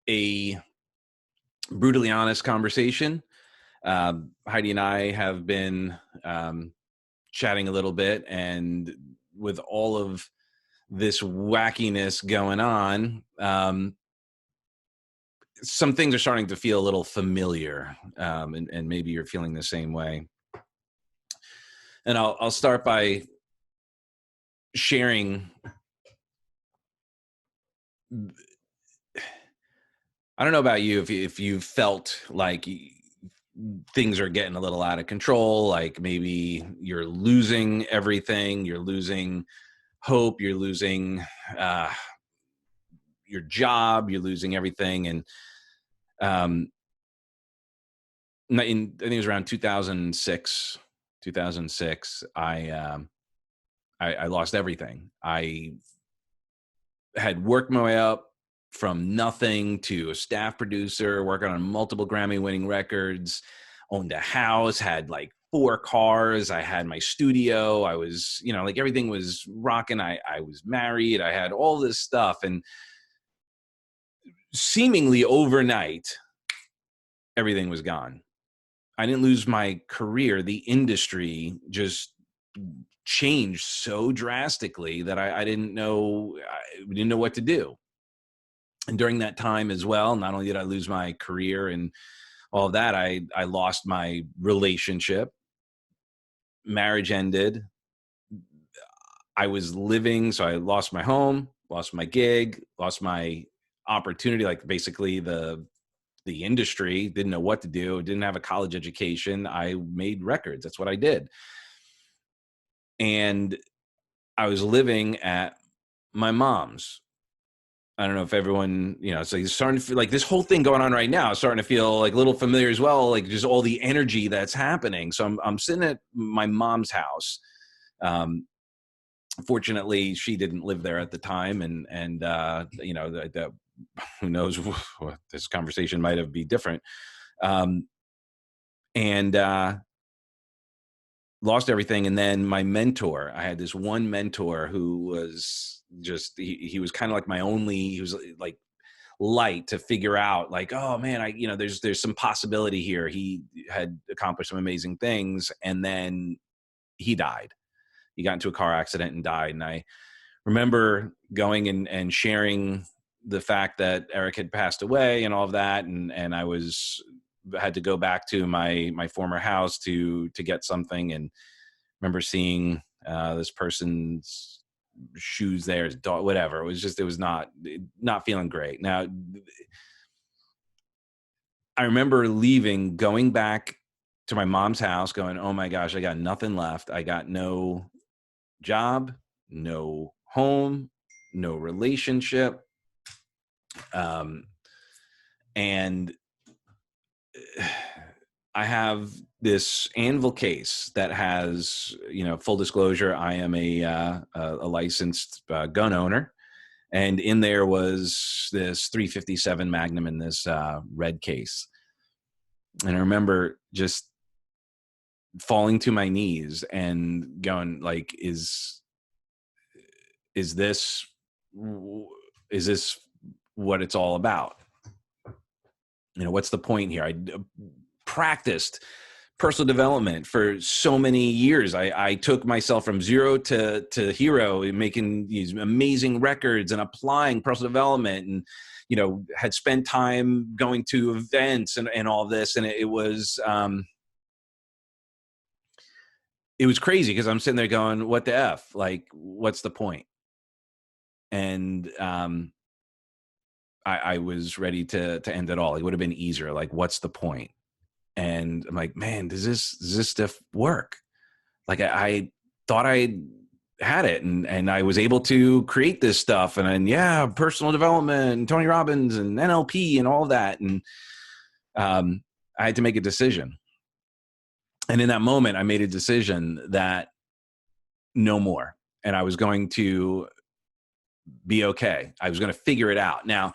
a brutally honest conversation. Heidi and I have been chatting a little bit, and with all of this wackiness going on, some things are starting to feel a little familiar, and maybe you're feeling the same way. And I'll start by sharing. I don't know about you, if you felt like things are getting a little out of control, like maybe you're losing everything, you're losing hope, you're losing uh, your job, you're losing everything. And um, I think it was around 2006, I lost everything. I had worked my way up from nothing to a staff producer, working on multiple Grammy-winning records, owned a house, had like 4 cars. I had my studio. I was, like everything was rocking. I was married. I had all this stuff. And seemingly overnight, everything was gone. I didn't lose my career. The industry just changed so drastically that I didn't know what to do. And during that time as well, not only did I lose my career and all of that, I lost my relationship. Marriage ended. I was living, so I lost my home, lost my gig, lost my opportunity, like basically the industry, didn't know what to do, didn't have a college education. I made records. That's what I did. And I was living at my mom's. I don't know if everyone, so you're starting to feel like this whole thing going on right now is starting to feel like a little familiar as well, like just all the energy that's happening. So I'm sitting at my mom's house. Fortunately, she didn't live there at the time, and who knows, this conversation might have been different. And lost everything. And then my mentor, I had this one mentor who was just, he was kind of like he was like light to figure out, like, oh man, there's some possibility here. He had accomplished some amazing things, and then he died. He got into a car accident and died. And I remember going and sharing the fact that Eric had passed away and all of that. And I had to go back to my former house to get something, and remember seeing this person's shoes there, his dog, whatever. It was not feeling great. Now, I remember leaving, going back to my mom's house, going, oh my gosh, I got nothing left. I got no job, no home, no relationship. And I have this anvil case that has, full disclosure, I am a licensed gun owner. And in there was this 357 Magnum in this red case. And I remember just falling to my knees and going, like, is this what it's all about? What's the point here? I practiced personal development for so many years. I took myself from zero to hero, making these amazing records and applying personal development, and had spent time going to events and all this. And it was crazy, because I'm sitting there going, what the F? Like, what's the point? And I was ready to end it all. It would have been easier. Like, what's the point? And I'm like, man, does this stuff work? Like, I thought I had it, and I was able to create this stuff, and personal development and Tony Robbins and NLP and all that. And I had to make a decision. And in that moment, I made a decision that no more. And I was going to be okay. I was going to figure it out. Now,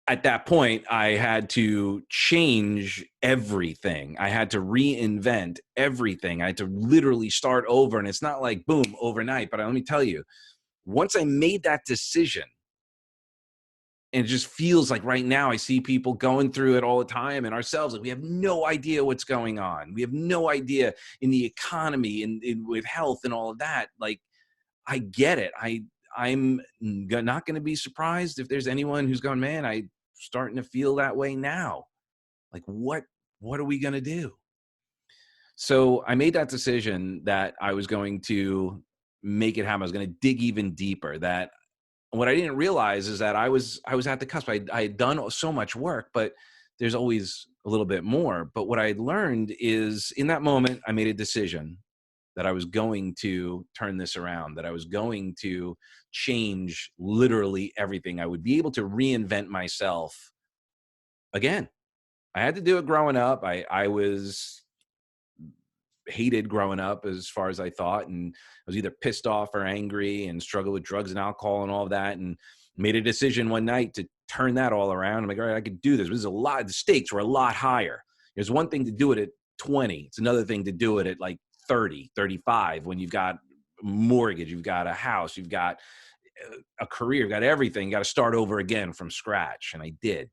at that point, I had to change everything. I had to reinvent everything. I had to literally start over. And it's not like, boom, overnight. But let me tell you, once I made that decision, And it just feels like right now I see people going through it all the time, and ourselves, like we have no idea what's going on. We have no idea in the economy and with health and all of that. Like, I get it. I'm not going to be surprised if there's anyone who's going, man, I starting to feel that way now. Like, what are we going to do? So I made that decision that I was going to make it happen. I was going to dig even deeper. That what I didn't realize is that I was at the cusp. I had done so much work, but there's always a little bit more. But what I learned is in that moment, I made a decision that I was going to turn this around, that I was going to change literally everything. I would be able to reinvent myself again. I had to do it growing up. I was hated growing up as far as I thought, and I was either pissed off or angry and struggled with drugs and alcohol and all of that, and made a decision one night to turn that all around. I'm like, all right, I could do this. This is a lot. The stakes were a lot higher. There's one thing to do it at 20. It's another thing to do it at like 30, 35, when you've got a mortgage, you've got a house, you've got a career, you've got everything. You got to start over again from scratch. And I did.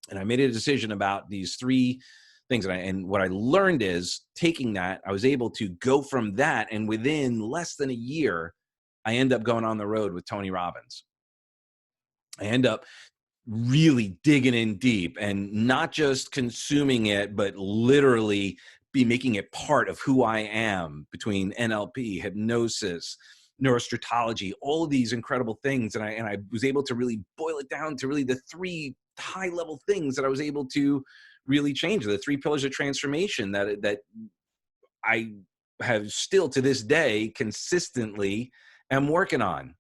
And I made a decision about these three things. And what I learned is taking that, I was able to go from that. And within less than a year, I end up going on the road with Tony Robbins. I end up really digging in deep and not just consuming it, but literally be making it part of who I am, between NLP, hypnosis, neurostrategy, all of these incredible things. And I was able to really boil it down to really the three high level things that I was able to really change, the three pillars of transformation that I have still to this day consistently am working on,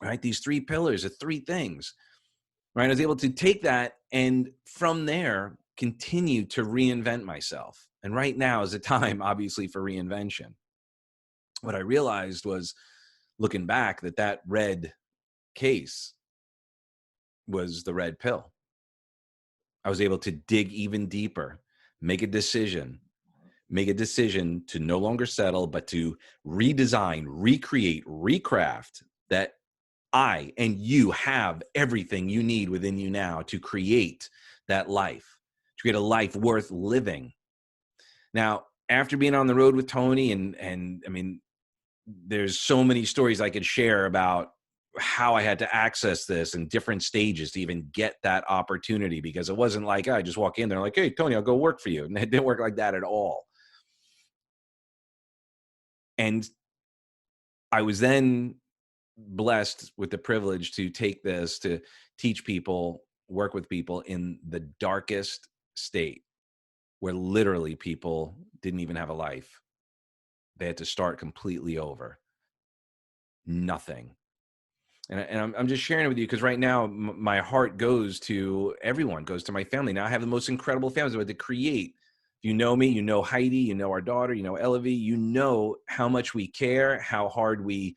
right? These three pillars, the three things, right? I was able to take that and from there continue to reinvent myself. And right now is the time, obviously, for reinvention. What I realized was, looking back, that red case was the red pill. I was able to dig even deeper, make a decision to no longer settle, but to redesign, recreate, recraft that I and you have everything you need within you now to create that life, to create a life worth living. Now, after being on the road with Tony, and I mean, there's so many stories I could share about how I had to access this in different stages to even get that opportunity, because it wasn't like I just walk in there like, hey, Tony, I'll go work for you. And it didn't work like that at all. And I was then blessed with the privilege to take this to teach people, work with people in the darkest state, where literally people didn't even have a life. They had to start completely over. Nothing. And I'm just sharing it with you because right now my heart goes to everyone, goes to my family. Now I have the most incredible families I had to create. You know me, you know Heidi, you know our daughter, you know Elavie, you know how much we care, how hard we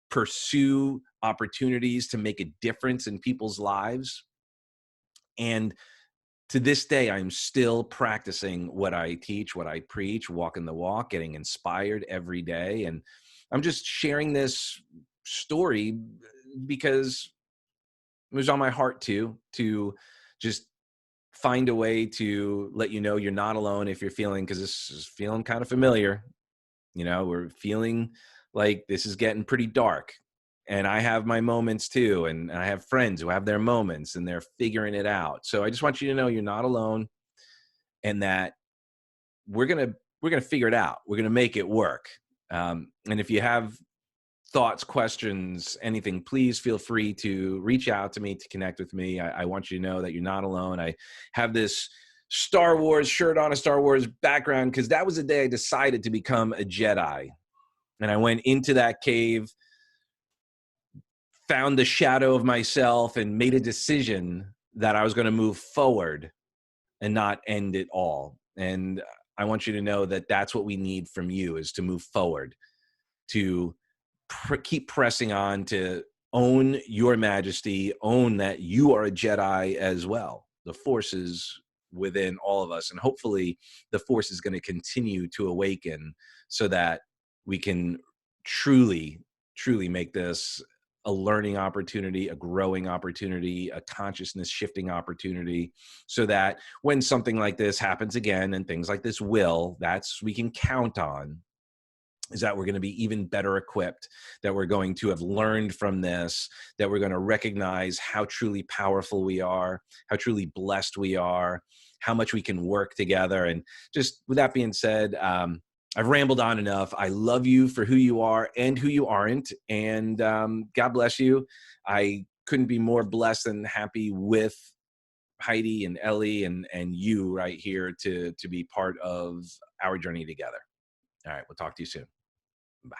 pursue opportunities to make a difference in people's lives. And to this day, I'm still practicing what I teach, what I preach, walking the walk, getting inspired every day. And I'm just sharing this story because it was on my heart to just find a way to let you know you're not alone if you're feeling, because this is feeling kind of familiar. You know, we're feeling like this is getting pretty dark. And I have my moments too. And I have friends who have their moments and they're figuring it out. So I just want you to know you're not alone, and that we're going to figure it out. We're going to make it work. And if you have thoughts, questions, anything, please feel free to reach out to me, to connect with me. I want you to know that you're not alone. I have this Star Wars shirt on, a Star Wars background, because that was the day I decided to become a Jedi. And I went into that cave, found the shadow of myself, and made a decision that I was going to move forward and not end it all. And I want you to know that that's what we need from you, is to move forward, to keep pressing on, to own your majesty, own that you are a Jedi as well. The force is within all of us. And hopefully the force is going to continue to awaken so that we can truly, truly make this a learning opportunity, a growing opportunity, a consciousness shifting opportunity, so that when something like this happens again, and things like this will, that's we can count on, is that we're going to be even better equipped, that we're going to have learned from this, that we're going to recognize how truly powerful we are, how truly blessed we are, how much we can work together. And just with that being said, I've rambled on enough. I love you for who you are and who you aren't. And God bless you. I couldn't be more blessed and happy with Heidi and Ellie and you right here to be part of our journey together. All right, we'll talk to you soon. Bye.